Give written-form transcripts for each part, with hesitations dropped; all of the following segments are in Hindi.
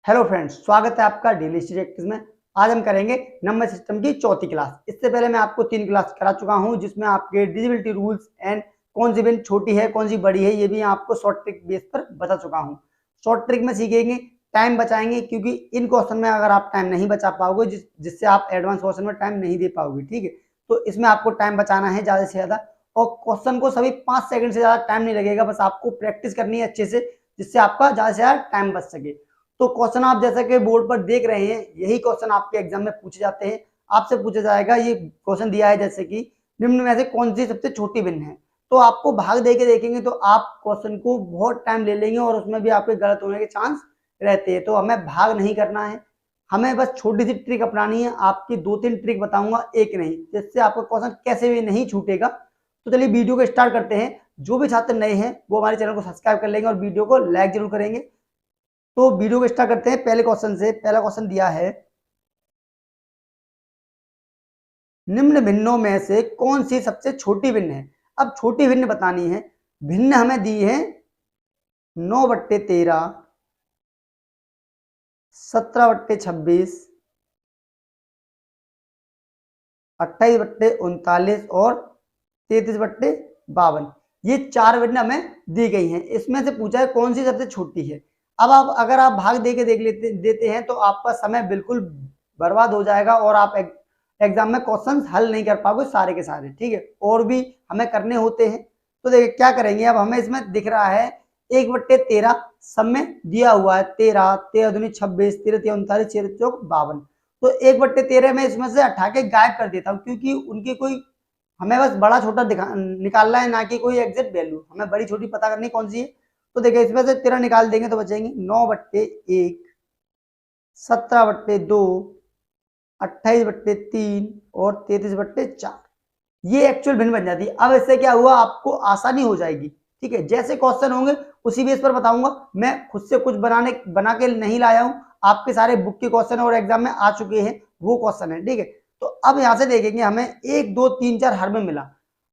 हेलो फ्रेंड्स, स्वागत है आपका डेली स्टडी में। आज हम करेंगे नंबर सिस्टम की चौथी क्लास। इससे पहले मैं आपको 3 क्लास करा चुका हूं, जिसमें आपके डिविजिबिलिटी रूल्स एंड कौन सी बिन छोटी है कौन सी बड़ी है ये भी आपको शॉर्ट ट्रिक बेस पर बता चुका हूं। शॉर्ट ट्रिक में सीखेंगे, टाइम बचाएंगे, क्योंकि इन क्वेश्चन में अगर आप टाइम नहीं बचा पाओगे जिससे आप एडवांस क्वेश्चन में टाइम नहीं दे पाओगे, ठीक है। तो इसमें आपको टाइम बचाना है ज़्यादा से ज़्यादा, और क्वेश्चन को सभी 5 सेकंड से ज़्यादा टाइम नहीं लगेगा, बस आपको प्रैक्टिस करनी है अच्छे से, जिससे आपका ज़्यादा से ज़्यादा टाइम बच सके। तो क्वेश्चन आप जैसा कि बोर्ड पर देख रहे हैं, यही क्वेश्चन आपके एग्जाम में पूछे जाते हैं। आपसे पूछा जाएगा, ये क्वेश्चन दिया है जैसे कि निम्न में से कौन सी सबसे छोटी भिन्न है। तो आपको भाग दे के देखेंगे तो आप क्वेश्चन को बहुत टाइम ले लेंगे और उसमें भी आपके गलत होने के चांस रहते हैं। तो हमें भाग नहीं करना है, हमें बस छोटी सी ट्रिक अपनानी है। आपकी 2-3 ट्रिक बताऊंगा, एक नहीं, जिससे आपका क्वेश्चन कैसे भी नहीं छूटेगा। तो चलिए वीडियो को स्टार्ट करते हैं। जो भी छात्र नए हैं वो हमारे चैनल को सब्सक्राइब कर लेंगे और वीडियो को लाइक जरूर करेंगे। तो वीडियो को स्टार्ट करते हैं पहले क्वेश्चन से। पहला क्वेश्चन दिया है, निम्न भिन्नों में से कौन सी सबसे छोटी भिन्न है। अब छोटी भिन्न बतानी है। भिन्न हमें दी है 9/13, 17/26, 28/39 और 33/52। ये 4 भिन्न हमें दी गई हैं। इसमें से पूछा है कौन सी सबसे छोटी है। अब आप अगर आप भाग दे के देते हैं तो आपका समय बिल्कुल बर्बाद हो जाएगा और आप एग्जाम में क्वेश्चंस हल नहीं कर पाओगे सारे के सारे, ठीक है। और भी हमें करने होते हैं। तो देखिए क्या करेंगे। अब हमें इसमें दिख रहा है 1/13 सब में दिया हुआ है 13, 13 दूनी 26, 13 3 39, 13 चौक 52। तो 1/13 में इसमें से हटा के गायब कर देता हूँ, क्योंकि उनकी कोई हमें बस बड़ा छोटा निकालना है, ना कि कोई एग्जैक्ट वैल्यू। हमें बड़ी छोटी पता करनी कौन सी है। तो देखिए इसमें से 13 निकाल देंगे तो बचेंगे 9/1, 17/2, 28/3 और 33/4। ये एक्चुअल भिन्न बन जाती है। अब इससे क्या हुआ, आपको आसानी हो जाएगी, ठीक है। जैसे क्वेश्चन होंगे उसी बेस पर बताऊंगा। मैं खुद से कुछ बना के नहीं लाया हूं। आपके सारे बुक के क्वेश्चन और एग्जाम में आ चुके हैं वो क्वेश्चन है, ठीक है। तो अब यहां से देखेंगे हमें 1 2 3 4 हर में मिला।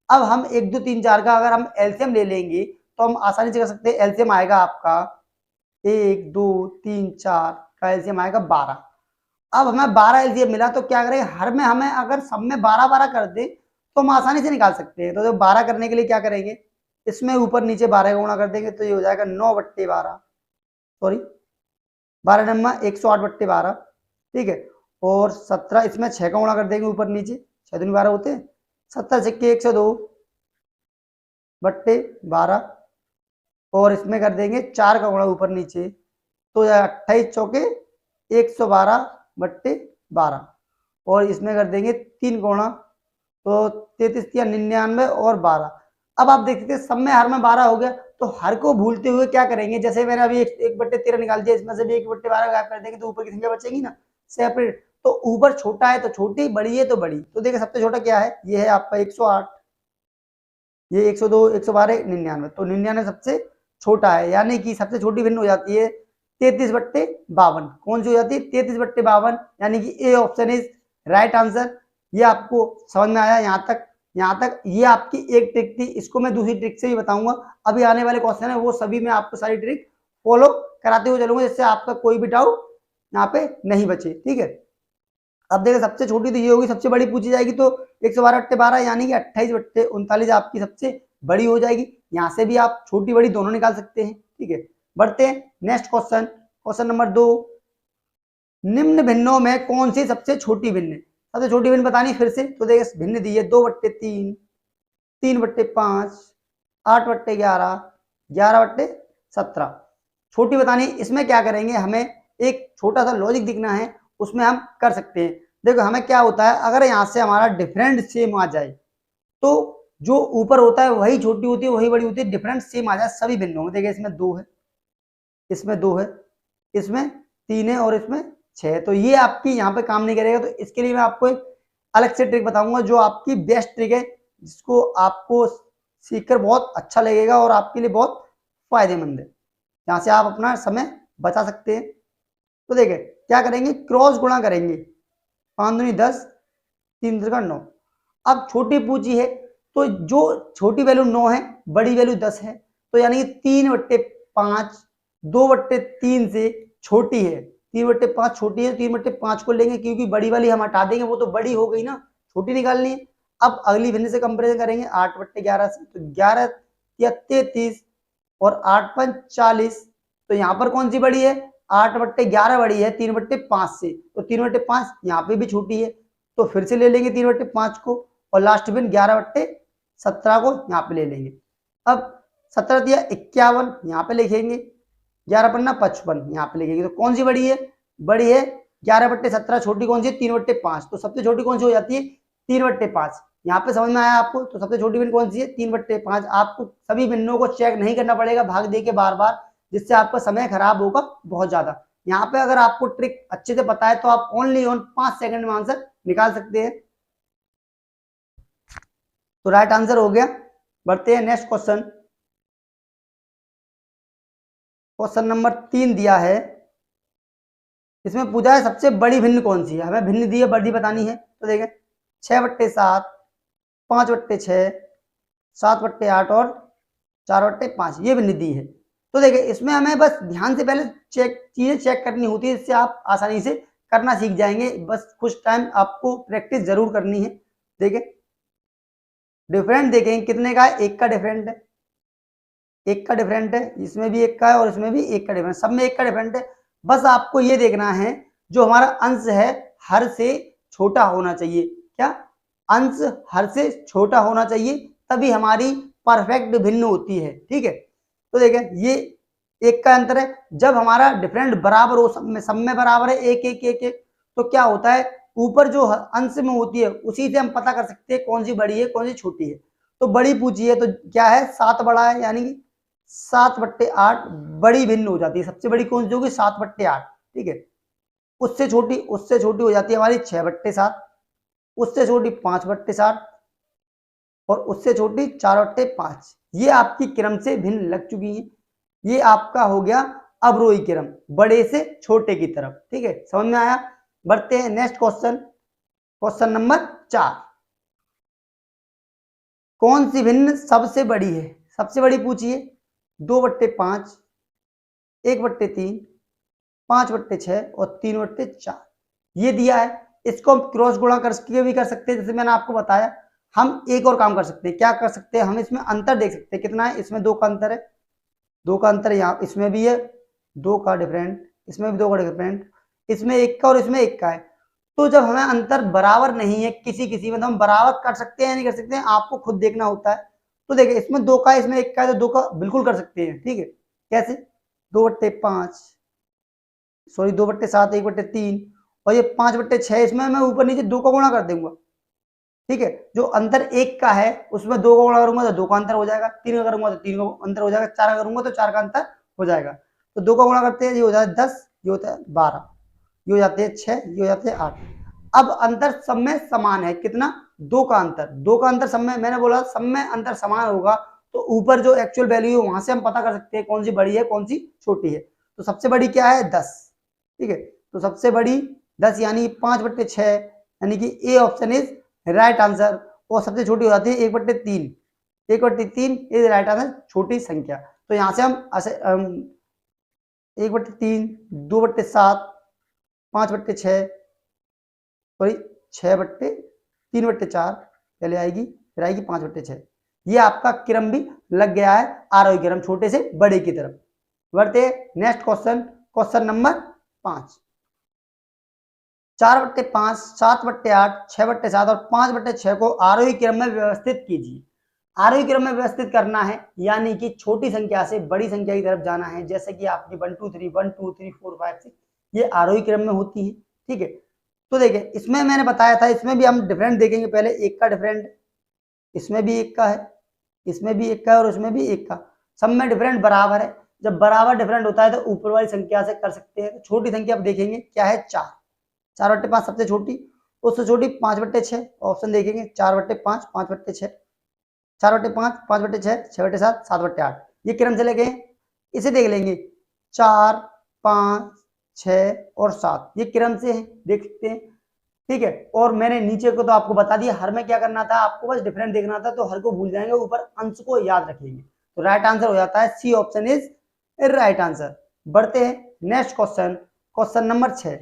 अब हम 1 2 3 4 का अगर हम एलसीएम ले लेंगे तो हम आसानी से कर सकते हैं। एलसीएम आएगा आपका 1 2 3 4 का एलसीएम आएगा 12। अब हमें 12 एलसीएम मिला तो क्या करेंगे, हर में हमें अगर सब में 12-12 कर दे तो हम आसानी से निकाल सकते हैं। तो जो 12 करने के लिए क्या करेंगे, इसमें ऊपर नीचे 12 का गुणा कर देंगे तो ये हो जाएगा 9/12, सॉरी 12 नंबर 108/12, ठीक है। और 17 इसमें 6 का गुणा कर देंगे ऊपर नीचे, 6 दूनी 12 होते हैं। 17 सिक्के 102/12 और इसमें कर देंगे 4 का गुणा ऊपर नीचे, तो 28 चौके 112/12 और इसमें कर देंगे 3 गुणा, तो 33 या 99 और 12। अब आप देख सकते हैं सब में हर में 12 हो गया। तो हर को भूलते हुए क्या करेंगे, जैसे मैंने अभी 1/13 निकाल दिया, इसमें से भी 1/12 गायब कर देंगे तो ऊपर की संख्या बचेगी ना सेपरेट। तो ऊपर छोटा है तो छोटी, बड़ी है तो बड़ी। तो देखिए सबसे छोटा क्या है, ये है आपका 108, ये 102, 112, 99। तो 99 सबसे छोटा है, यानी कि सबसे छोटी भिन्न हो जाती है 33/52। कौन सी हो जाती है, 33/52, यानी कि A option is right answer. ये आपको समझ में आया यहाँ तक। यहाँ तक ये आपकी एक ट्रिक थी। इसको मैं दूसरी ट्रिक से भी बताऊंगा। अभी आने वाले क्वेश्चन है वो सभी में आपको सारी ट्रिक फॉलो कराते हुए चलूंगा, जिससे आपका कोई भी डाउट यहाँ पे नहीं बचे, ठीक है। अब देखो सबसे छोटी तो ये होगी, सबसे बड़ी पूछी जाएगी तो 112/12 यानी कि 28/39 आपकी सबसे बड़ी हो जाएगी। यहाँ से भी आप छोटी बड़ी दोनों निकाल सकते हैं, ठीक है। बढ़ते हैं नेक्स्ट क्वेश्चन, क्वेश्चन नंबर 2। निम्न भिन्नों में कौन सी सबसे छोटी भिन्न, सबसे छोटी भिन्न बतानी फिर से। तो देखिए भिन्न दी है 2/3, 3/5, 8/11, 11/17। छोटी बतानी, इसमें क्या करेंगे, हमें एक छोटा सा लॉजिक दिखना है, उसमें हम कर सकते हैं। देखो हमें क्या होता है, अगर यहाँ से हमारा डिफरेंट सेम आ जाए तो जो ऊपर होता है वही छोटी होती है वही बड़ी होती है, डिफरेंट सेम आ जाए सभी भिन्नों में। देखिए इसमें 2 है, इसमें 2 है, इसमें 3 है और इसमें 6 है। तो ये आपकी यहाँ पे काम नहीं करेगा। तो इसके लिए मैं आपको एक अलग से ट्रिक बताऊंगा जो आपकी बेस्ट ट्रिक है, जिसको आपको सीखकर बहुत अच्छा लगेगा और आपके लिए बहुत फायदेमंद है। यहाँ से आप अपना समय बचा सकते हैं। तो देखिए क्या करेंगे, क्रॉस गुणा करेंगे, 5 दूनी 10, 3 त्रिका 9। अब छोटी पूछी है तो जो छोटी वैल्यू 9 है, बड़ी वैल्यू 10 है, तो यानी कि 3/5 2/3 से छोटी है, 3/5 छोटी है, 3/5 को लेंगे क्योंकि बड़ी वाली हम हटा देंगे, वो तो बड़ी हो गई ना, छोटी निकालनी है। अब अगली भिन्न से कंपेरिजन करेंगे 8/11 से, तो 11 या 33 और 8×5 40। तो यहाँ पर कौन सी बड़ी है, 8/11 बड़ी है 3/5 से, तो 3/5 यहाँ पे भी छोटी है, तो फिर से ले लेंगे 3/5 को, और लास्ट में 11/17 को यहाँ पे ले लेंगे। अब 17 दिया 51 यहाँ पे लिखेंगे, 11×55 यहाँ पे लिखेंगे, तो कौन सी बड़ी है, बड़ी है 11/17, छोटी कौन सी है 3/5, तो सबसे छोटी कौन सी हो जाती है 3/5। यहाँ पे समझ में आया आपको, तो सबसे छोटी भिन्न कौन सी है 3/5। आपको सभी भिन्नों को चेक नहीं करना पड़ेगा भाग दे के बार बार, जिससे आपका समय खराब होगा बहुत ज्यादा। यहाँ पे अगर आपको ट्रिक अच्छे से पता है तो आप ओनली 5 सेकंड में आंसर निकाल सकते हैं। तो राइट आंसर हो गया। बढ़ते हैं नेक्स्ट क्वेश्चन। क्वेश्चन नंबर 3 दिया है, इसमें पूछा है सबसे बड़ी भिन्न कौन सी है, हमें भिन्न दी है, बड़ी बतानी है। तो देखें 6/7, 5/6, 7/8 और 4/5 ये भिन्न दी है। तो देखिए इसमें हमें बस ध्यान से पहले चीजें चेक करनी होती है, इससे आप आसानी से करना सीख जाएंगे। बस कुछ टाइम आपको प्रैक्टिस जरूर करनी है। देखें डिफरेंट देखें कितने का है, 1 का डिफरेंट है, 1 का डिफरेंट है, इसमें भी 1 का है और इसमें भी 1 का डिफरेंट, सब में 1 का डिफरेंट है। बस आपको ये देखना है जो हमारा अंश है हर से छोटा होना चाहिए। क्या अंश हर से छोटा होना चाहिए, तभी हमारी परफेक्ट भिन्न होती है। ठीक है, तो देखिए ये 1 का अंतर है। जब हमारा डिफरेंट बराबर हो, सब में बराबर है 1 1 1 1, तो क्या होता है ऊपर जो अंश में होती है उसी से हम पता कर सकते हैं कौन सी बड़ी है कौन सी छोटी है। तो बड़ी पूछी है तो क्या है 7 बड़ा है, यानी कि 7/8 बड़ी भिन्न हो जाती है। सबसे बड़ी कौन सी होगी 7/8। ठीक है, उससे छोटी हो जाती है हमारी 6/7, उससे छोटी 5/7 और उससे छोटी 4/5। ये आपकी क्रम से भिन्न लग चुकी है। ये आपका हो गया अवरोही क्रम, बड़े से छोटे की तरफ। ठीक है, समझ में आया। बढ़ते हैं नेक्स्ट क्वेश्चन, क्वेश्चन नंबर 4। कौन सी भिन्न सबसे बड़ी है, सबसे बड़ी पूछिए 2/5, 1/3, 5/6 और 3/4 ये दिया है। इसको हम क्रॉस गुणा करके भी कर सकते हैं, जैसे मैंने आपको बताया। हम एक और काम कर सकते हैं, क्या कर सकते हैं, हम इसमें अंतर देख सकते हैं कितना है। इसमें 2 का अंतर है, 2 का अंतर यहाँ इसमें भी है, 2 का डिफरेंट, इसमें भी 2 का डिफरेंट, इसमें 1 का और इसमें 1 का है। तो जब हमें अंतर बराबर नहीं है किसी में, तो हम बराबर कर सकते हैं नहीं कर सकते हैं, आपको खुद देखना होता है। तो देखिए इसमें 2 का इसमें 1 का है, तो 2 का बिल्कुल कर सकते हैं। ठीक है, कैसे 2/5 सॉरी 2/7, 1/3 और ये 5/6, इसमें मैं ऊपर नीचे 2 का गुणा कर दूंगा। ठीक है, जो अंतर 1 का है उसमें 2 का गुणा करूंगा तो 2 का अंतर हो जाएगा, 3 का करूंगा तो 3 का अंतर हो जाएगा, 4 का करूंगा तो 4 का अंतर हो जाएगा। तो 2 का गुणा करते हैं, ये हो जाता है 10, ये होता है 12, ये हो जाते हैं 6, ये हो जाते हैं 8। अब अंतर सब में समान है, कितना 2 का अंतर, 2 का अंतर सब में, मैंने बोला सब में अंतर समान होगा तो ऊपर जो एक्चुअल वैल्यू है वहां से हम पता कर सकते हैं कौन सी बड़ी है कौन सी छोटी है। तो सबसे बड़ी क्या है 10। ठीक है, तो सबसे बड़ी 10 यानी 5/6, यानी कि A option is right answer. और सबसे छोटी हो जाती है 1/3, 1/3 इज राइट आंसर, छोटी संख्या। तो यहाँ से हम 1/3, 2/7, 5/6 सॉरी 3/4 पहले आएगी, फिर आएगी 5/6। ये आपका क्रम भी लग गया है, आरोही क्रम छोटे से बड़े की तरफ। बढ़ते नेक्स्ट क्वेश्चन, क्वेश्चन नंबर 5। 4/5, 7/8, 6/7 और 5/6 को आरोही क्रम में व्यवस्थित कीजिए। आरोही क्रम में व्यवस्थित करना है यानी कि छोटी संख्या से बड़ी संख्या की तरफ जाना है, जैसे कि आपकी 1 2 3 1 2 3 4 5 6 ये आरोही क्रम में होती है। ठीक है, तो देखिए इसमें मैंने बताया था, इसमें भी हम डिफरेंट देखेंगे। पहले 1 का डिफरेंट, इसमें भी 1 का है, इसमें भी 1 का है और इसमें भी 1 का, सब में डिफरेंट बराबर है। जब बराबर डिफरेंट होता है तो ऊपर वाली संख्या से कर सकते हैं। छोटी संख्या आप देखेंगे क्या है 4, 4/5 सबसे छोटी, उससे छोटी 5/6 ऑप्शन देखेंगे 4/5, 5/6, 4/5, 5/6, 6/7, 7/8 ये क्रम से लगे। इसे देख लेंगे 4, 5, 6 और 7 ये क्रम से है, देख सकते हैं। ठीक है, और मैंने नीचे को तो आपको बता दिया, हर में क्या करना था आपको बस डिफरेंट देखना था, तो हर को भूल जाएंगे, ऊपर अंश को याद रखेंगे। तो राइट आंसर हो जाता है C option is right answer. बढ़ते हैं नेक्स्ट क्वेश्चन, क्वेश्चन नंबर 6।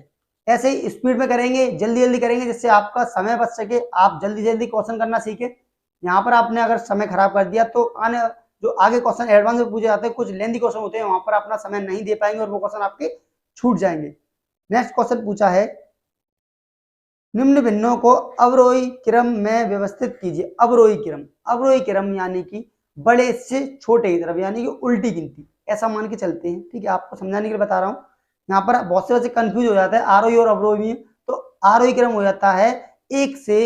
ऐसे ही स्पीड में करेंगे, जल्दी जल्दी करेंगे, जिससे आपका समय बच सके, आप जल्दी जल्दी क्वेश्चन करना सीखे। यहाँ पर आपने अगर समय खराब कर दिया तो आने जो आगे क्वेश्चन एडवांस में पूछे जाते हैं, कुछ लेंथी क्वेश्चन होते हैं, वहां पर अपना समय नहीं दे पाएंगे और वो क्वेश्चन आपके छूट जाएंगे। नेक्स्ट क्वेश्चन पूछा है, निम्न भिन्नों को अवरोही क्रम में व्यवस्थित कीजिए। अवरोही क्रम यानी कि बड़े से छोटे की तरफ, यानी कि उल्टी गिनती, ऐसा मान के चलते हैं। ठीक है, आपको समझाने के लिए बता रहा हूँ। यहाँ पर बहुत से बच्चे कंफ्यूज हो जाता है आरोही और अवरोही में। तो आरोही क्रम हो जाता है 1 से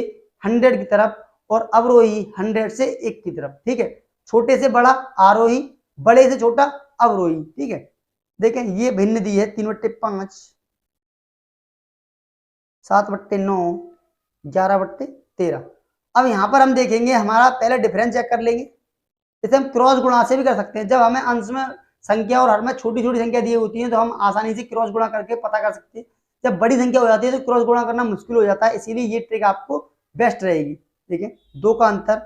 100 की तरफ और अवरोही 100 से 1 की तरफ। ठीक है, छोटे से बड़ा आरोही, बड़े से छोटा अवरोही। ठीक है, देखें ये भिन्न दी है 3/5, 7/9, 11/13। अब यहाँ पर हम देखेंगे, हमारा पहले डिफरेंस चेक कर लेंगे। जैसे हम क्रॉस गुणा से भी कर सकते हैं। जब हमें अंश में संख्या और हर में छोटी छोटी संख्या दी होती है तो हम आसानी से क्रॉस गुणा करके पता कर सकते हैं। जब बड़ी संख्या हो जाती है तो क्रॉस गुणा करना मुश्किल हो जाता है, इसीलिए ये ट्रिक आपको बेस्ट रहेगी। देखिए 2 का अंतर,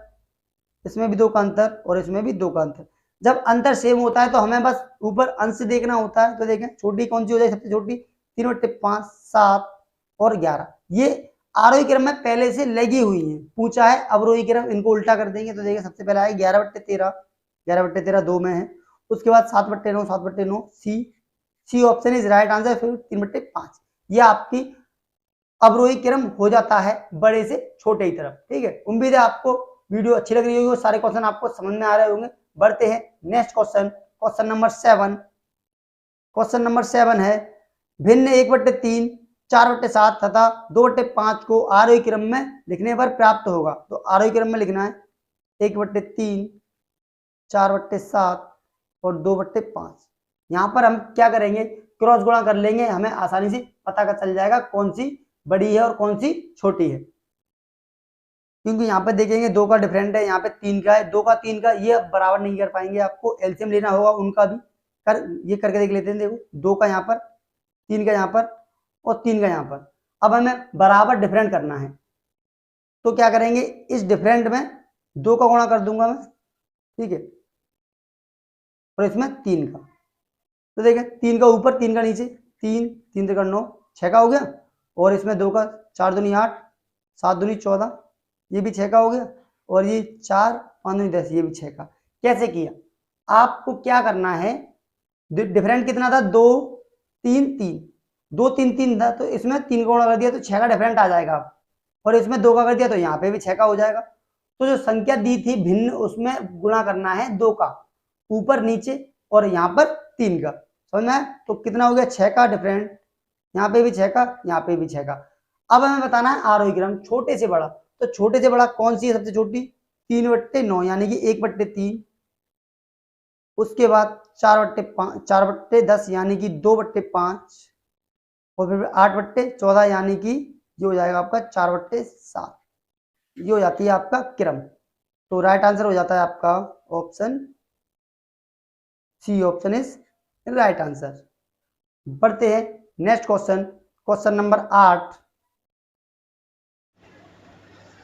इसमें भी 2 का अंतर और इसमें भी 2 का अंतर। जब अंतर सेम होता है तो हमें बस ऊपर अंश देखना होता है। तो देखें छोटी कौन सी हो जाए, सबसे छोटी 3/5, 7 और 11। ये आरोही क्रम में पहले से लगी हुई है। पूछा है अवरोही क्रम, इनको उल्टा कर देंगे तो देखिए सबसे पहले आएगा 11/13, 11/13 2 में है। उसके बाद 7/9, 7/9 C option is right answer. फिर 3/5, ये आपकी अवरोही क्रम हो जाता है बड़े से छोटे की तरफ। ठीक है, उम्मीद है आपको वीडियो अच्छी लग रही होगी और सारे क्वेश्चन आपको समझ में आ रहे होंगे। बढ़ते हैं next question, question number 7। Question number 7 है, भिन्न 1/3, 4/7 तथा 2/5 को आरोही क्रम में लिखने पर प्राप्त होगा। तो आरोही क्रम में लिखना है 1/3, 4/7 और 2/5। यहाँ पर हम क्या करेंगे, क्रॉस गुणा कर लेंगे, हमें आसानी से पता कर चल जाएगा कौन सी बड़ी है और कौन सी छोटी है। क्योंकि यहाँ पे देखेंगे 2 का डिफरेंट है, यहाँ पे 3 का है। 2 का 3 का ये बराबर नहीं कर पाएंगे, आपको एलसीएम लेना होगा उनका भी। ये करके देख लेते हैं। देखो 2 का यहाँ पर, 3 का यहाँ पर और 3 का यहाँ पर। अब हमें बराबर डिफरेंट करना है तो क्या करेंगे, इस डिफरेंट में 2 का गुणा कर दूंगा मैं। ठीक है, और इसमें 3 का। तो देखें 3 का ऊपर, 3 का नीचे, 3 3 3 9, 6 का हो गया। और इसमें 2 का, 4 दूनी 8, 7 दूनी 14, ये भी 6 का हो गया। और ये 4 5 दूनी 10, ये भी 6 का। कैसे किया, आपको क्या करना है, डिफरेंट कितना था, 2 3 3, 2 3 3 था, तो इसमें 3 का गुणा कर दिया तो 6 का डिफरेंट आ जाएगा। और इसमें 2 का कर दिया तो यहाँ पे भी 6 का हो जाएगा। तो जो संख्या दी थी भिन्न, उसमें गुणा करना है 2 का, ऊपर नीचे और यहाँ पर 3 का। समझ में? तो कितना हो गया, 6 का डिफरेंट, यहाँ पे भी 6 का, यहाँ पे भी 6 का। अब हमें बताना है आरोही क्रम छोटे से बड़ा। तो छोटे से बड़ा कौन सी है सबसे छोटी, 3/9 यानी कि 1/3। उसके बाद 4/10 यानी कि 2/5 और फिर 8/14 यानी कि ये हो जाएगा आपका 4/7। ये हो जाती है आपका क्रम। तो राइट आंसर हो जाता है आपका option C, option is right answer. बढ़ते हैं नेक्स्ट क्वेश्चन, क्वेश्चन नंबर 8।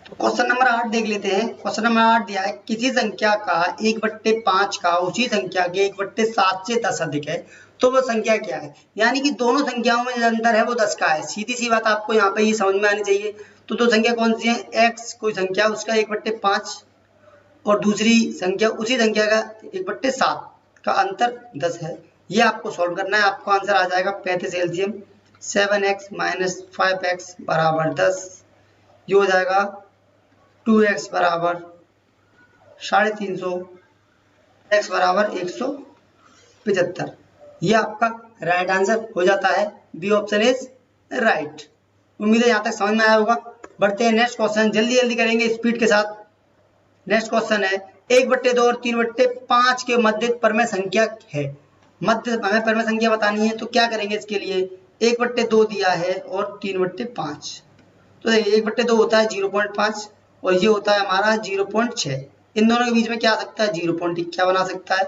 तो क्वेश्चन नंबर 8 देख लेते हैं। क्वेश्चन नंबर 8 दिया है, किसी संख्या का 1/5 का उसी संख्या के 1/7 से 10 अधिक है तो वो संख्या क्या है। यानी कि दोनों संख्याओं में जो अंतर है वो 10 का है। सीधी सी बात आपको यहाँ पे ये समझ में आनी चाहिए। तो दो संख्या कौन सी है, x कोई संख्या, उसका 1/5 और दूसरी संख्या उसी संख्या का 1/7 का अंतर 10 है। ये आपको सॉल्व करना है। आपको आंसर आ जाएगा 35 एलसीएम 7x - 5x बराबर 10। ये हो जाएगा 2x बराबर 350, x बराबर 175। ये आपका राइट आंसर हो जाता है। B option is right. उम्मीद है यहाँ तक समझ में आया होगा। बढ़ते हैं नेक्स्ट क्वेश्चन, जल्दी जल्दी करेंगे स्पीड के साथ। नेक्स्ट क्वेश्चन है, 1/2 और 3/5 के मध्य परमेय संख्या है। मध्य हमें परमेय संख्या बतानी है तो क्या करेंगे इसके लिए, 1/2 दिया है और 3/5। तो देखिए 1/2 होता है 0.5 और ये होता है हमारा 0.6। इन दोनों के बीच में क्या आ सकता है, 0.51 बना सकता है।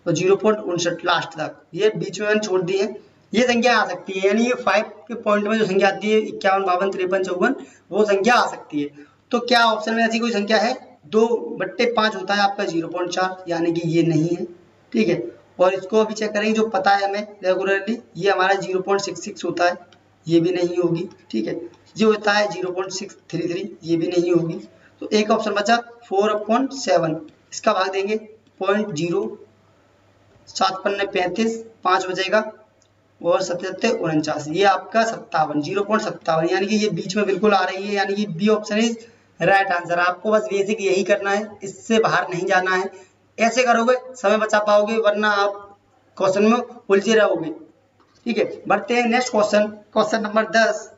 तो 0.59 लास्ट तक, ये बीच में मैंने छोड़ दी है। ये संख्या आ सकती है, यानी ये 5 के पॉइंट में जो संख्या आती है 51, 52, 53, 54, वो संख्या आ सकती है। तो क्या ऑप्शन में ऐसी कोई संख्या है, 2/5 होता है आपका 0.4, यानी कि ये नहीं है। ठीक है, और इसको अभी चेक करेंगे, जो पता है हमें रेगुलरली, ये हमारा 0.66 होता है, ये भी नहीं होगी। ठीक है, जो होता है 0.633, ये भी नहीं होगी। तो एक ऑप्शन बचा 4/7, इसका भाग देंगे 0.0, 7 पन्ने 35, 5 बचेगा और 77 49, ये आपका 57, 0.57, यानी कि ये बीच में बिल्कुल आ रही है, यानी कि B option is right answer. आपको बस बेसिक यही करना है, इससे बाहर नहीं जाना है। ऐसे करोगे समय बचा पाओगे, वरना आप क्वेश्चन में उलझे रहोगे। ठीक है, बढ़ते हैं नेक्स्ट क्वेश्चन। क्वेश्चन नंबर 10,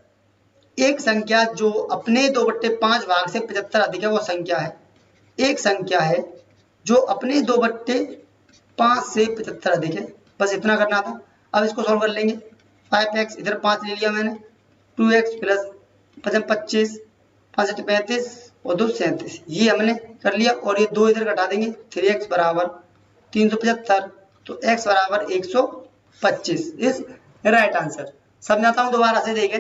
एक संख्या जो अपने 2/5 भाग से 75 अधिक है वो संख्या है। एक संख्या है जो अपने 2/5 से 75 अधिक है, बस इतना करना था। अब इसको सॉल्व कर लेंगे। 5x, इधर 5 ले लिया मैंने, 2x प्लस 25, 5 35 और 2 37, ये हमने कर लिया। और ये 2 इधर घटा देंगे, 3x बराबर 375, तो x बराबर 125 इस राइट आंसर। समझाता हूँ दोबारा से, देखें।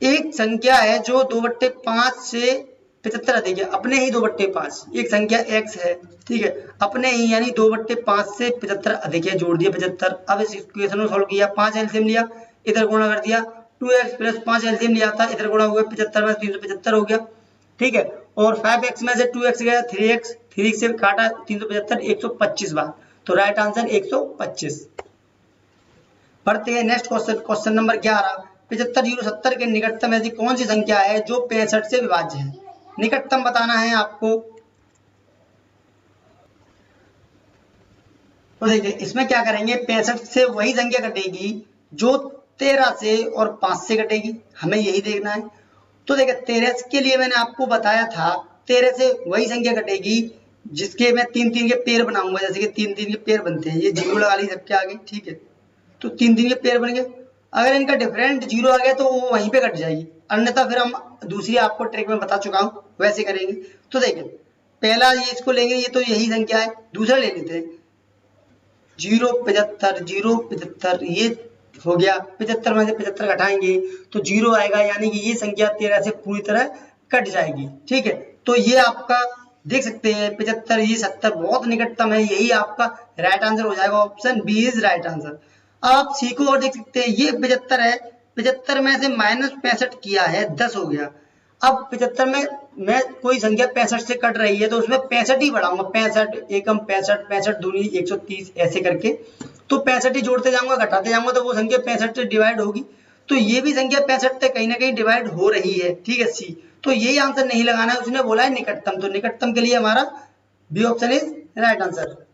एक संख्या है जो 2/5 से 75 अधिक है, अपने ही 2/5, एक संख्या x है, ठीक है, अपने ही यानी 2/5 से 75 अधिक है, जोड़ दिया 75। अब इस इक्वेशन को सॉल्व किया, 5 एलसीएम लिया, इधर गुणा कर दिया, 2x प्लस 5 एलसीएम लिया था, इधर गुणा हुआ 75 में 375 हो गया। ठीक है, और 5x में से 2x गया, 3x, 3 से काटा 375, 125 बार, तो राइट आंसर 125। बढ़ते हैं नेक्स्ट क्वेश्चन। क्वेश्चन नंबर 11, 75, 0, 70 के निकटतम ऐसी कौन सी संख्या है जो 65 से विभाज्य है? निकटतम बताना है आपको। तो देखिए, इसमें क्या करेंगे, 65 से वही संख्या कटेगी जो 13 से और 5 से कटेगी, हमें यही देखना है। तो देखिए, 13 के लिए मैंने आपको बताया था, 13 से वही संख्या कटेगी जिसके मैं 3-3 के पेयर बनाऊंगा, जैसे कि 3-3 के पेयर बनते हैं, ये 0 लगा ली सबके आगे। ठीक है, तो 3-3 के पेयर बन गए। अगर इनका डिफरेंट 0 आ गया तो वो वहीं पे कट जाएगी, अन्यथा फिर हम दूसरी आपको ट्रिक में बता चुका हूँ, वैसे करेंगे। तो देखिए, पहला ये इसको लेंगे, ये तो यही संख्या है। दूसरा ले लेते हैं 075, 075, ये हो गया। 75 में से 75 घटाएंगे तो 0 आएगा, यानी कि ये संख्या 13 से पूरी तरह कट जाएगी। ठीक है, तो ये आपका देख सकते हैं 75, ये 70 बहुत निकटतम है, यही आपका राइट आंसर हो जाएगा। Option B is right answer. आप सीखो और देख सकते हैं, ये 75 है, 75 में से -65 किया है, 10 हो गया। अब 75 में मैं कोई संख्या 65 से कट रही है तो उसमें 65 ही बढ़ाऊंगा, 65 एकम 65, 65 दूनी 130, ऐसे करके तो 65 ही जोड़ते जाऊंगा, घटाते जाऊंगा, तो वो संख्या 65 से डिवाइड होगी। तो ये भी संख्या 65 से कहीं ना कहीं डिवाइड हो रही है। ठीक है, सी। तो यही आंसर नहीं लगाना है, उसने बोला है निकटतम, तो निकटतम के लिए हमारा B option is right answer.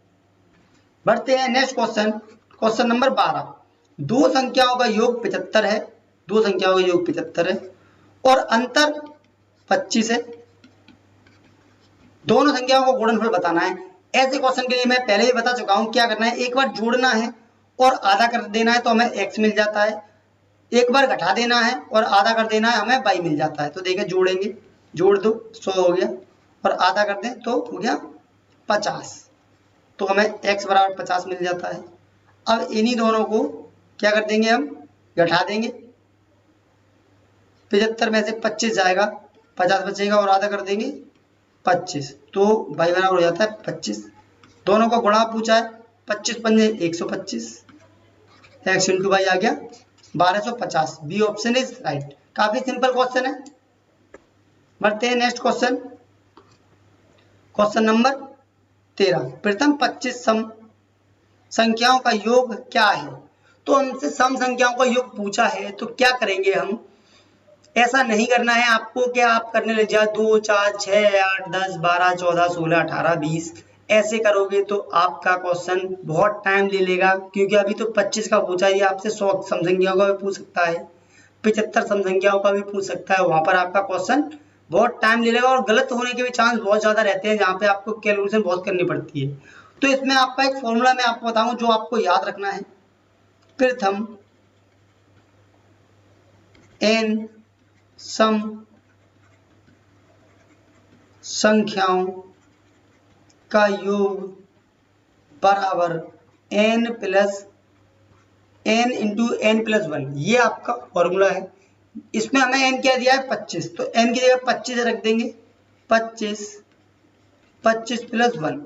बढ़ते हैं नेक्स्ट क्वेश्चन। क्वेश्चन नंबर 12, दो संख्याओं का योग 75 है, दो संख्याओं का योग 75 है और अंतर 25 है। दोनों संख्याओं को गुणनफल बताना है। ऐसे क्वेश्चन के लिए मैं पहले ही बता चुका हूं, क्या करना है, एक बार जोड़ना है और आधा कर देना है तो हमें x मिल जाता है, एक बार घटा देना है और आधा कर देना है, हमें y मिल जाता है। तो देखिए, जोड़ेंगे, जोड़ दो, 100 हो गया, और आधा कर दें तो हो गया 50, तो हमें x बराबर 50 मिल जाता है। अब इन्हीं दोनों को क्या कर देंगे, हम घटा देंगे, 75 में से 25 जाएगा, 50 बचेगा और आधा कर देंगे 25, तो y बराबर हो जाता है 25। दोनों को गुणा पूछा है, 25 पंजे 125, x इंटू वाई आ गया 1250। B option is right. काफी सिंपल क्वेश्चन है। बढ़ते हैं नेक्स्ट क्वेश्चन। क्वेश्चन नंबर 13, प्रथम 25 सम संख्याओं का योग क्या है? तो हमसे सम संख्याओं का योग पूछा है, तो क्या करेंगे हम, ऐसा नहीं करना है आपको कि आप करने लग जाए 2, 4, 6, 8, 10, 12, 14, 16, 18, 20, ऐसे करोगे तो आपका क्वेश्चन बहुत टाइम ले लेगा, क्योंकि अभी तो 25 का पूछा है, आपसे 100 सम संख्याओं का भी पूछ सकता है, 75 सम संख्याओं का भी पूछ सकता है, वहां पर आपका क्वेश्चन बहुत टाइम ले लेगा और गलत होने के भी चांस बहुत ज्यादा रहते हैं, जहाँ पे आपको कैलकुलेशन बहुत करनी पड़ती है। तो इसमें आपका एक फॉर्मूला मैं आपको बताऊं जो आपको याद रखना है। प्रथम n सम संख्याओं का योग बराबर n plus n into n plus 1, ये आपका फॉर्मूला है। इसमें हमें n क्या दिया है 25, तो n की जगह 25 रख देंगे, 25 प्लस 1।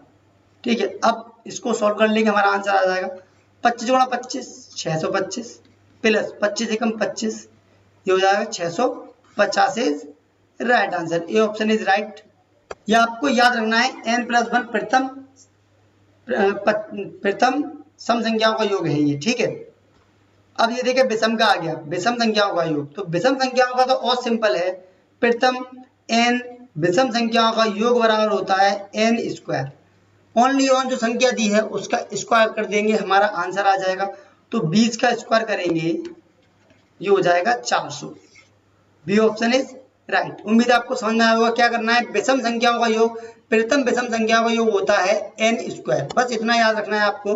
ठीक है, अब इसको सॉल्व कर लेंगे, हमारा आंसर आ जाएगा 25 गुणा 25 625 प्लस 25 एकम 25, ये हो जाएगा 650 is right answer. A option is right. ये आपको याद रखना है, n+1 प्रथम सम संख्याओं का योग है ये, ठीक है। अब ये देखिए विषम का आ गया, विषम संख्याओं का योग। तो विषम संख्याओं का तो और सिंपल है, प्रथम n विषम संख्याओं का योग बराबर होता है n²। ओनली ऑन जो संख्या दी है उसका स्क्वायर कर देंगे, हमारा आंसर आ जाएगा। तो 20 का स्क्वायर करेंगे, ये हो जाएगा 400। B option is right. उम्मीद है आपको समझ में आया होगा। क्या करना है, विषम संख्याओं का योग, प्रथम विषम संख्याओं का योग होता है n²। बस इतना याद रखना है आपको।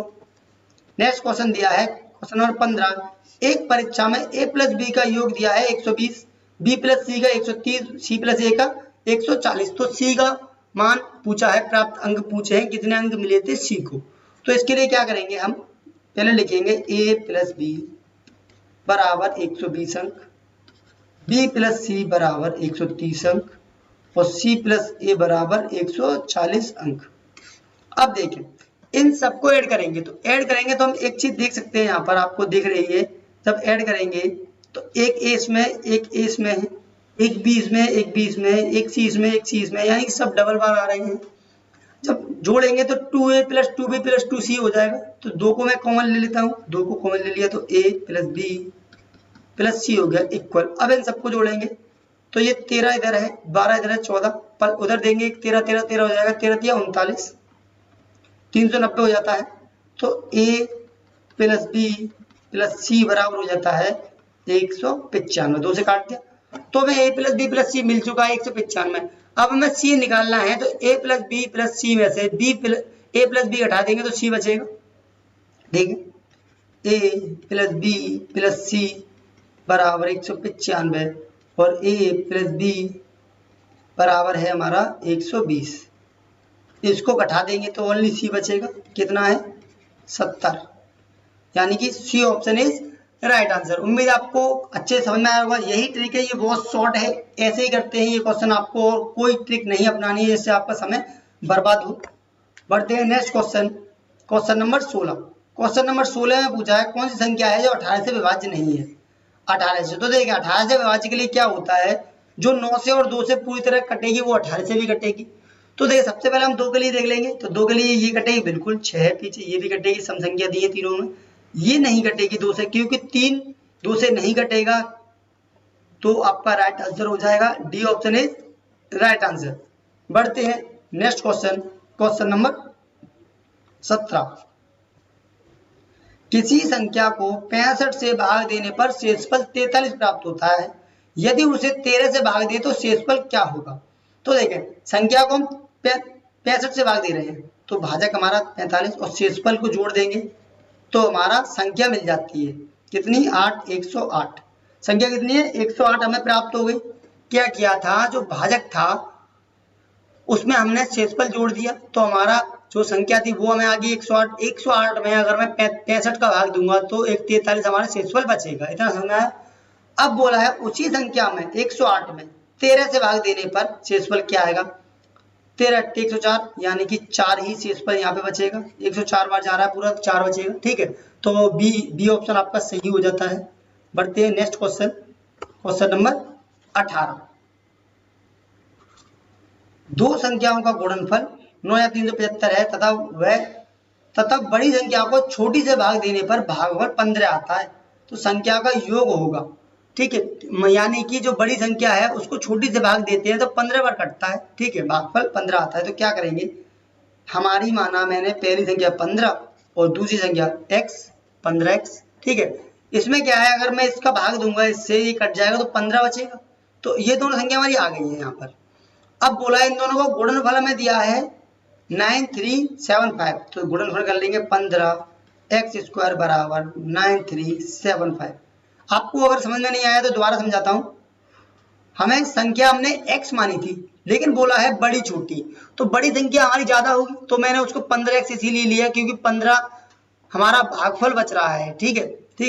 नेक्स्ट क्वेश्चन दिया है क्वेश्चन नंबर 15। एक परीक्षा में a प्लस b का योग दिया है 120, b प्लस c का 130, c प्लस a का 140। तो c का मान पूछा है, प्राप्त अंक पूछे हैं, कितने अंक मिले थे c को। तो इसके लिए क्या करेंगे, हम पहले लिखेंगे a प्लस b बराबर 120 अंक, b प्लस c बराबर 130 अंक और c प्लस a बराबर 140 अंक। अब देखें इन सबको ऐड करेंगे, तो ऐड करेंगे तो हम एक चीज देख सकते हैं, यहाँ पर आपको दिख रही है। जब ऐड करेंगे तो एक ए इसमें, एक ए इसमें है, एक बी इसमें, एक बी इसमें, एक सी इसमें, एक सी इसमें, यानी सब डबल बार आ रहे हैं। जब जोड़ेंगे तो 2a plus 2b plus 2c हो जाएगा। तो 2 को मैं कॉमन ले लेता हूँ, 2 को कॉमन ले लिया तो a plus b plus c हो गया इक्वल। अब इन सबको जोड़ेंगे तो ये 13 इधर है, 12 इधर है, 14 पर उधर देंगे 13 13 13 हो जाएगा, 13 या 39, 390 हो जाता है। तो a plus b plus c बराबर हो जाता है 195। 2 से काट दिया तो हमें a plus b plus c मिल चुका है 195। अब हमें c निकालना है, तो a plus b plus c में से a प्लस b हटा देंगे तो c बचेगा। ठीक है, a plus b plus c बराबर 195 और a प्लस b बराबर है हमारा 120। इसको घटा देंगे तो ओनली c बचेगा, कितना है 70, यानी कि C option is right answer. उम्मीद आपको अच्छे समझ में आया होगा। यही ट्रिक है, ये बहुत शॉर्ट है, ऐसे ही करते हैं ये क्वेश्चन, आपको और कोई ट्रिक नहीं अपनानी है जिससे आपका समय बर्बाद हो। बढ़ते हैं next question, question number 16। Question number 16 में पूछा है कौन सी संख्या है जो 18 से विभाज्य नहीं है। 18 से, तो देखिए 18 से विभाज्य के लिए क्या होता है, जो 9 से और 2 से पूरी तरह कटेगी वो 18 से भी कटेगी। तो देखिए सबसे पहले हम 2 के लिए देख लेंगे, तो 2 के लिए ये कटेगी बिल्कुल 6 है पीछे, ये भी कटेगी, सम संख्या दी है तीनों में। ये नहीं कटेगी 2 से, क्योंकि 3 2 से नहीं कटेगा, तो आपका राइट आंसर हो जाएगा D option is right answer. बढ़ते हैं नेक्स्ट क्वेश्चन, क्वेश्चन नंबर 17। किसी संख्या को 65 से भाग देने पर शेषफल 43 प्राप्त होता है, यदि उसे 13 से भाग दे तो शेषफल क्या होगा। तो देखें संख्या को हम 65 से भाग दे रहे हैं, तो भाजक हमारा 45 और शेषफल को जोड़ देंगे तो हमारा संख्या मिल जाती है कितनी, 8, 108। संख्या कितनी है 108 हमें प्राप्त हो गई। क्या किया था, जो भाजक था उसमें हमने शेषफल जोड़ दिया, तो हमारा जो संख्या थी वो हमें आ गई 108। 108 में अगर मैं 65 का भाग दूंगा तो एक 43 हमारा शेषफल बचेगा। इतना समझ आया। अब बोला है उसी संख्या में 108 में 13 से भाग देने पर शेषफल क्या आएगा, 13 8 104, यानी कि 4 ही शेषफल यहाँ पे बचेगा। 104 बार जा रहा है पूरा, 4 बचेगा। ठीक है, तो बी ऑप्शन आपका सही हो जाता है। बढ़ते हैं नेक्स्ट क्वेश्चन, क्वेश्चन नंबर 18। दो संख्याओं का गुणनफल 9 या 375 है तथा बड़ी संख्या को छोटी से भाग देने पर भागफल 15 आता है, तो संख्या का योग होगा। ठीक है, यानी कि जो बड़ी संख्या है उसको छोटी से भाग देते हैं तो 15 बार कटता है। ठीक है, भागफल 15 आता है। तो क्या करेंगे, हमारी माना मैंने पहली संख्या 15 और दूसरी संख्या x 15x। ठीक है, इसमें क्या है, अगर मैं इसका भाग दूंगा इससे ये कट जाएगा तो 15 बचेगा। तो ये दोनों संख्या हमारी आ गई है यहाँ पर। अब बोला इन दोनों को गुणनफल हमें दिया है 9375, तो गुणनफल कर लेंगे 15x² बराबर 9375। आपको अगर समझ में नहीं आया तो दोबारा समझाता हूं। हमें संख्या हमने x मानी थी, लेकिन बोला है बड़ी छोटी, तो बड़ी संख्या हमारी ज्यादा होगी, तो मैंने उसको 15x इसीलिए लिया क्योंकि 15 हमारा भागफल बच रहा है। ठीक है,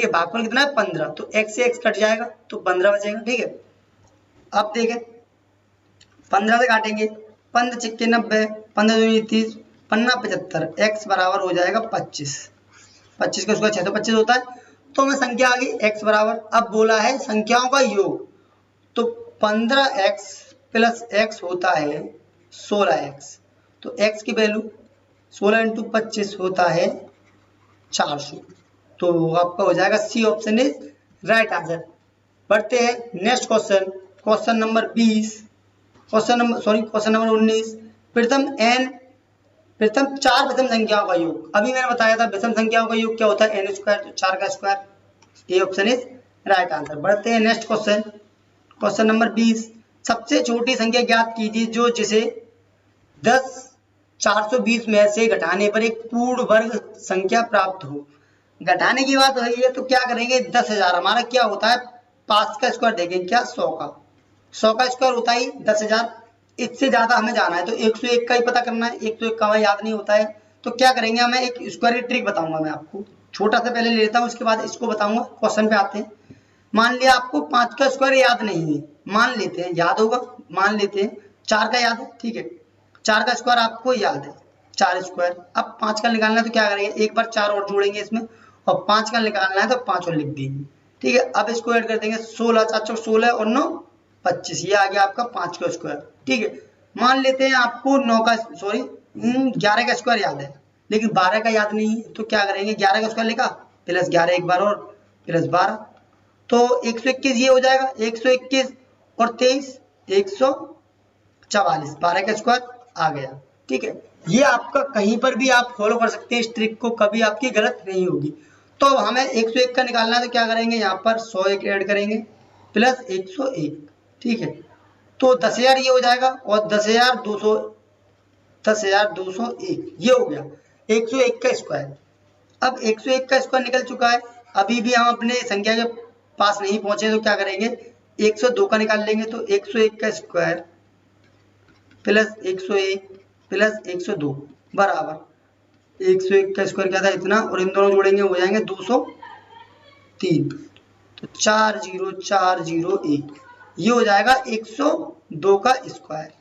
भागफल कितना है 15, तो x से x कट जाएगा तो 15 बचेगा। ठीक है, अब देखें 15 से काटेंगे, 15 × 90, 15 × 30, पन्ना 75, x बराबर हो जाएगा 25। 25 का स्क्वायर 625 होता है। तो हमें संख्या आ गई x बराबर, अब बोला है संख्याओं का योग, तो 15x प्लस x होता है 16x। तो x की वैल्यू 16 इंटू 25 होता है 400। तो आपका हो जाएगा C option is right answer. बढ़ते हैं next question, question number 20, question number 19। प्रथम चार विषम संख्याओं का योग। अभी मैंने बताया था विषम संख्याओं का योग क्या होता है, n स्क्वायर, तो 4 का square. A option is right answer. बढ़ते हैं नेक्स्ट क्वेश्चन, क्वेश्चन नंबर 20। सबसे छोटी संख्या ज्ञात कीजिए जो जिसे 10,420 में से घटाने पर एक पूर्ण वर्ग संख्या प्राप्त हो। घटाने की बात है ये, तो क्या करेंगे, 10,000 हमारा क्या होता है, 5 का स्क्वायर देखेंगे क्या, 100 का स्क्वायर होता है 10,000। इससे ज्यादा हमें जाना है तो 101 का ही पता करना है, 101 का हमें याद नहीं होता है। तो क्या करेंगे, हमें एक स्क्वायर की ट्रिक बताऊंगा मैं आपको, छोटा सा पहले ले लेता हूँ, उसके बाद इसको बताऊंगा। क्वेश्चन पे आते हैं। मान लिया आपको 5 का स्क्वायर याद नहीं है, मान लेते हैं याद होगा, मान लेते हैं 4 का याद है, ठीक है, 4 का स्क्वायर आपको याद है, 4 स्क्वायर। अब 5 का निकालना है तो क्या करेंगे, एक बार 4 और जोड़ेंगे इसमें, और 5 का निकालना है तो 5 और लिख देंगे, ठीक है। अब इसको ऐड कर देंगे, 16 4 16 और 9 25, ये आ गया आपका 5 का स्क्वायर, ठीक है। मान लेते हैं आपको 11 का स्क्वायर याद है, लेकिन 12 का याद नहीं है, तो क्या करेंगे, 11 का स्क्वायर लिखा प्लस 11 एक बार और प्लस 12, तो 121 ये हो जाएगा, 121 और 23 144, 12 का स्क्वायर आ गया, ठीक है। ये आपका कहीं पर भी आप फॉलो कर सकते हैं इस ट्रिक को, कभी आपकी गलत नहीं होगी। तो हमें 101 का निकालना है तो क्या करेंगे, यहाँ पर 101 ऐड करेंगे प्लस 101, ठीक है। तो 10,000 ये हो जाएगा और 10,201 ये हो गया 101 का स्क्वायर। अब 101 का स्क्वायर निकल चुका है, अभी भी हम अपने संख्या के पास नहीं पहुंचे, तो क्या करेंगे, 102 का निकाल लेंगे, तो 101 का स्क्वायर प्लस 101 प्लस 102 बराबर 101 का स्क्वायर क्या था, इतना, और इन दोनों जोड़ेंगे हो जाएंगे 203, तो 40401 ये हो जाएगा 102 का स्क्वायर,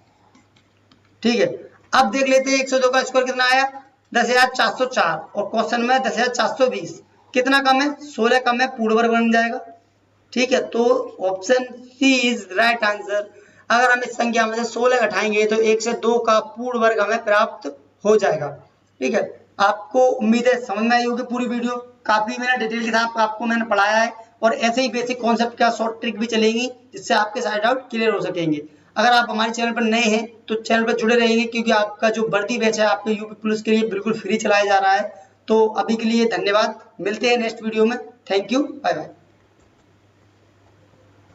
ठीक है। अब देख लेते हैं 102 का स्क्वायर कितना आया, 10,404, और क्वेश्चन में 10,420 कितना कम है, 16 कम है, पूर्ण वर्ग बन जाएगा, ठीक है। तो option C is right answer. अगर हम इस संख्या में से 16 घटाएंगे तो 1 से 2 का पूर्ण वर्ग हमें प्राप्त हो जाएगा, ठीक है। आपको उम्मीद है समझ में आई होगी पूरी वीडियो, काफी मैंने डिटेल के साथ आपको मैंने पढ़ाया है, और ऐसे ही बेसिक कॉन्सेप्ट का शॉर्ट ट्रिक भी चलेगी जिससे आपके सारे डाउट क्लियर हो सकेंगे। अगर आप हमारे चैनल पर नए हैं तो चैनल पर जुड़े रहेंगे, क्योंकि आपका जो भर्ती बैच है आपके यूपी पुलिस के लिए बिल्कुल फ्री चलाया जा रहा है। तो अभी के लिए धन्यवाद, मिलते हैं नेक्स्ट वीडियो में, थैंक यू, बाय बाय।